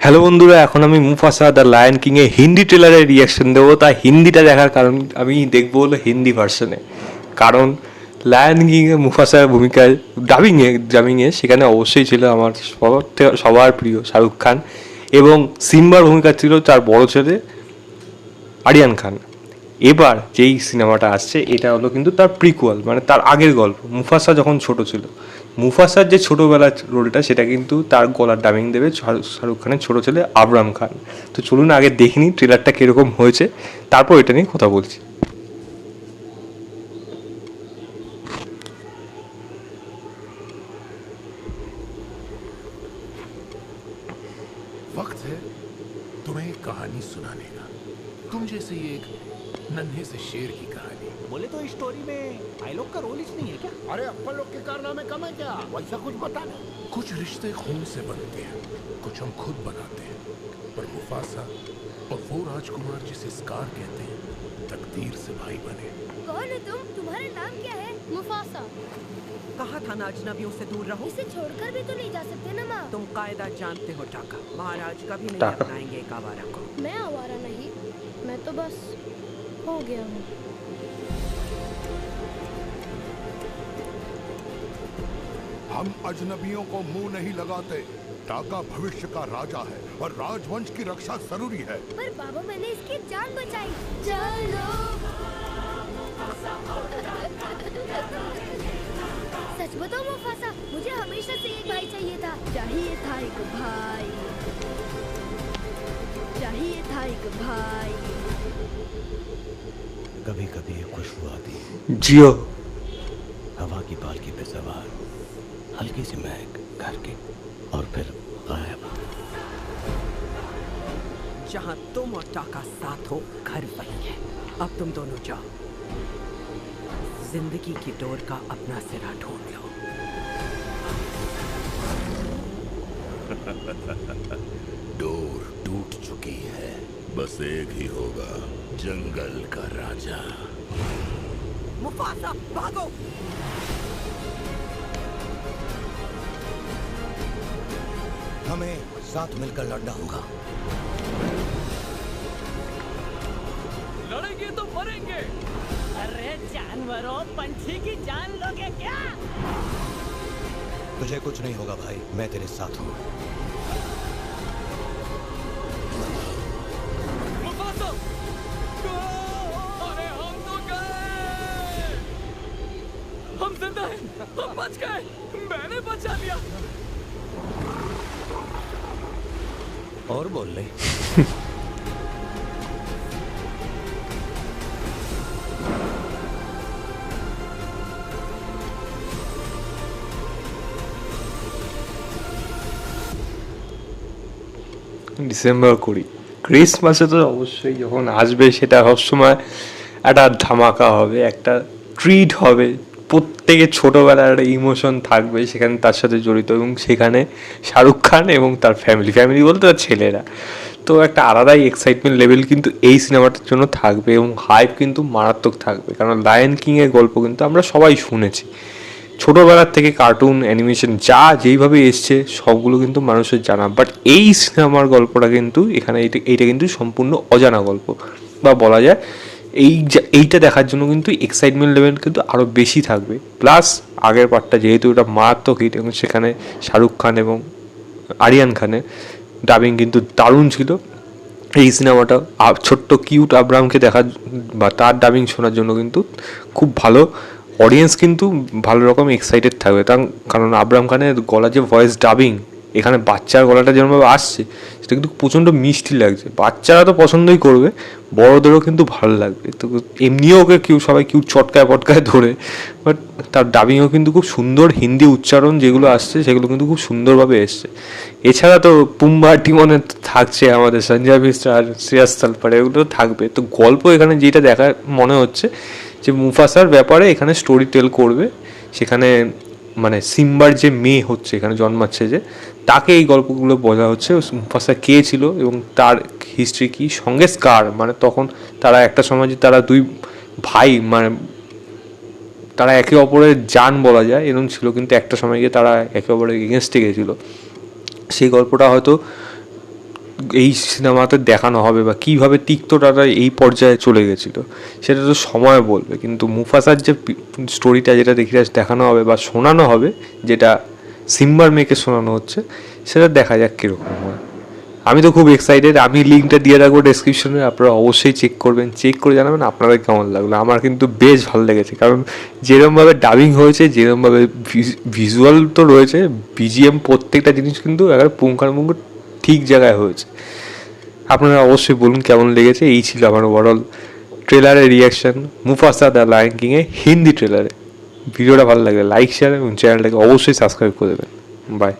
Hello বন্ধুরা, এখন আমি মুফাসা দ্য লায়ন কিংয়ের হিন্দি ট্রেলারের রিয়াকশন দেবো। তাই হিন্দিটা দেখার কারণ আমি দেখবো হলো হিন্দি ভার্সনে। কারণ লায়ন কিংয়ে মুফাসার ভূমিকায় ডাবিংয়ে সেখানে অবশ্যই ছিল আমার সবার প্রিয় শাহরুখ খান, এবং সিম্বার ভূমিকা ছিল তার বড় ছেলে আরিয়ান খান। এবার যেই সিনেমাটা আসছে এটা হলো কিন্তু তার প্রিকুয়াল, মানে তার আগের গল্প। মুফাসা যখন ছোট ছিল, মুফাসার যে ছোটোবেলার রোলটা সেটা কিন্তু তার গলার ডাবিং দেবে শাহরুখ খানের ছোটো ছেলে আবরাম খান। তো চলুন আগে দেখিনি ট্রেলারটা কীরকম হয়েছে, তারপর এটা নিয়ে কথা বলছি। वक्त है तुम्हें एक कहानी सुनाने का। तुम जैसे ही एक नन्हे से शेर की कहानी। बोले तो इस स्टोरी में भाई लोग का रोल ही नहीं है क्या? अरे अपन लोग के कारनामे कम है क्या? वैसा कुछ बता ना। कुछ रिश्ते खून से बनते हैं, कुछ हम खुद बनाते हैं। पर मुफासा और वो राजकुमार जिसे स्कार कहते हैं, तकदीर से भाई बने। कौन है तुम? तुम्हारा नाम क्या है? मुफासा। कहा था ना अजनबियों से दूर रहो। इसे छोड़कर भी तो नहीं जा सकते ना माँ। तुम कायदा जानते हो टाका, महाराज कभी नहीं टाका। अपनाएंगे एक आवारा को। मैं आवारा नहीं, मैं तो बस हो गया हूँ। हम अजनबियों को मुंह नहीं लगाते। टाका भविष्य का राजा है और राजवंश की रक्षा जरूरी है। पर बाबा, मैंने इसकी जान बचाई। चलो। सच बताओ मुफासा, मुझे हमेशा से एक भाई चाहिए था। चाहिए था एक भाई, चाहिए था एक भाई। कभी कभी एक खुशबू आती है, জিও हवा की पालकी पे सवार, हल्की सी महक घर की, और फिर गायब। जहाँ तुम और टाका साथ हो, घर वही है। अब तुम दोनों जाओ, जिंदगी की डोर का अपना सिरा ढूंढ लो। डोर टूट चुकी है, बस एक ही होगा, जंगल का राजा। मुफासा भागो! हमें साथ मिलकर लड़ना होगा। लड़ेंगे तो मरेंगे। अरे जानवरों, पंछी की जान लोगे क्या? तुझे कुछ नहीं होगा भाई, मैं तेरे साथ हूँ। मुफासा! अरे हम तो गए, हम जिंदा हैं, हम बच गए, मैंने बचा लिया। और बोल ले। ডিসেম্বর 20 ক্রিসমাসে তো অবশ্যই যখন আসবে সেটা সবসময় একটা ধামাকা হবে, একটা ট্রিট হবে। প্রত্যেকের ছোটোবেলার একটা ইমোশন থাকবে সেখানে তার সাথে জড়িত, এবং সেখানে শাহরুখ খান এবং তার ফ্যামিলি বলতে তার ছেলেরা। তো একটা আলাদাই এক্সাইটমেন্ট লেভেল কিন্তু এই সিনেমাটার জন্য থাকবে, এবং হাইপ কিন্তু মারাত্মক থাকবে। কারণ লায়ন কিংয়ের গল্প কিন্তু আমরা সবাই শুনেছি ছোটোবেলার থেকে, কার্টুন অ্যানিমেশন যা যেইভাবে এসছে সবগুলো কিন্তু মানুষের জানা। বাট এই সিনেমার গল্পটা কিন্তু এখানে এইটা কিন্তু সম্পূর্ণ অজানা গল্প, বা বলা যায় এইটা দেখার জন্য কিন্তু এক্সাইটমেন্ট লেভেল কিন্তু আরও বেশি থাকবে। প্লাস আগের পার্টটা যেহেতু এটা মারাত্মক হিট, এবং সেখানে শাহরুখ খান এবং আরিয়ান খানের ডাবিং কিন্তু দারুণ ছিল। এই সিনেমাটা ছোট্ট কিউট আবরামকে দেখার বা তার ডাবিং শোনার জন্য কিন্তু খুব ভালো, অডিয়েন্স কিন্তু ভালো রকম এক্সাইটেড থাকবে। কারণ আবরাম খানের গলা যে ভয়েস ডাবিং, এখানে বাচ্চার গলাটা যেরকমভাবে আসছে সেটা কিন্তু প্রচণ্ড মিষ্টি লাগছে। বাচ্চারা তো পছন্দই করবে, বড়োদেরও কিন্তু ভালো লাগবে। তো এমনিও ওকে সবাই চটকায় পটকায় ধরে, বাট তার ডাবিংও কিন্তু খুব সুন্দর, হিন্দি উচ্চারণ যেগুলো আসছে সেগুলো কিন্তু খুব সুন্দরভাবে এসছে। এছাড়া তো পুম্বা টিমনে থাকছে আমাদের সঞ্জয় মিশ্রা আর শ্রেয়াস তালপাড়ে, এগুলো থাকবে। তো গল্প এখানে যেটা দেখা মনে হচ্ছে যে মুফাসার ব্যাপারে এখানে স্টোরি টেল করবে। সেখানে মানে সিম্বার যে মেয়ে হচ্ছে এখানে জন্মাচ্ছে, যে তাকে এই গল্পগুলো বোঝা হচ্ছে মুফাসা কে ছিল এবং তার হিস্ট্রি কী, সঙ্গে স্কার, মানে তখন তারা একটা সময় যে তারা দুই ভাই, মানে তারা একে অপরের জান বলা যায় এরকম ছিল, কিন্তু একটা সময় গিয়ে তারা একে অপরের এগেনস্টে গেছিলো। সেই গল্পটা হয়তো এই সিনেমাতে দেখানো হবে বা কীভাবে তিক্ততাটা এই পর্যায়ে চলে গেছিলো সেটা তো সময় বলবে, কিন্তু মুফাসার যে স্টোরিটা যেটা দেখানো হবে বা শোনানো হবে, যেটা সিম্বার মেয়েকে শোনানো হচ্ছে, সেটা দেখা যাক কীরকম হয়। আমি তো খুব এক্সাইটেড। আমি লিঙ্কটা দিয়ে রাখবো ডেসক্রিপশনে, আপনারা অবশ্যই চেক করবেন, চেক করে জানাবেন আপনাদের কেমন লাগলো। আমার কিন্তু বেশ ভালো লেগেছে, কারণ যেরমভাবে ডাবিং হয়েছে, যেরমভাবে ভিজুয়াল তো রয়েছে, বিজিএম প্রত্যেকটা জিনিস কিন্তু একবার পুঙ্খানুপুঙ্খ ঠিক জায়গায় হয়েছে। আপনারা অবশ্যই বলুন কেমন লেগেছে। এই ছিল আমার ওভারঅল ট্রেলারের রিয়াকশান মুফাসা দ্য লায়ন কিংয়ে হিন্দি ট্রেলারে। ভিডিওটা ভালো লাগলে লাইক, শেয়ার এবং চ্যানেলটাকে অবশ্যই সাবস্ক্রাইব করে দেবেন। বাই।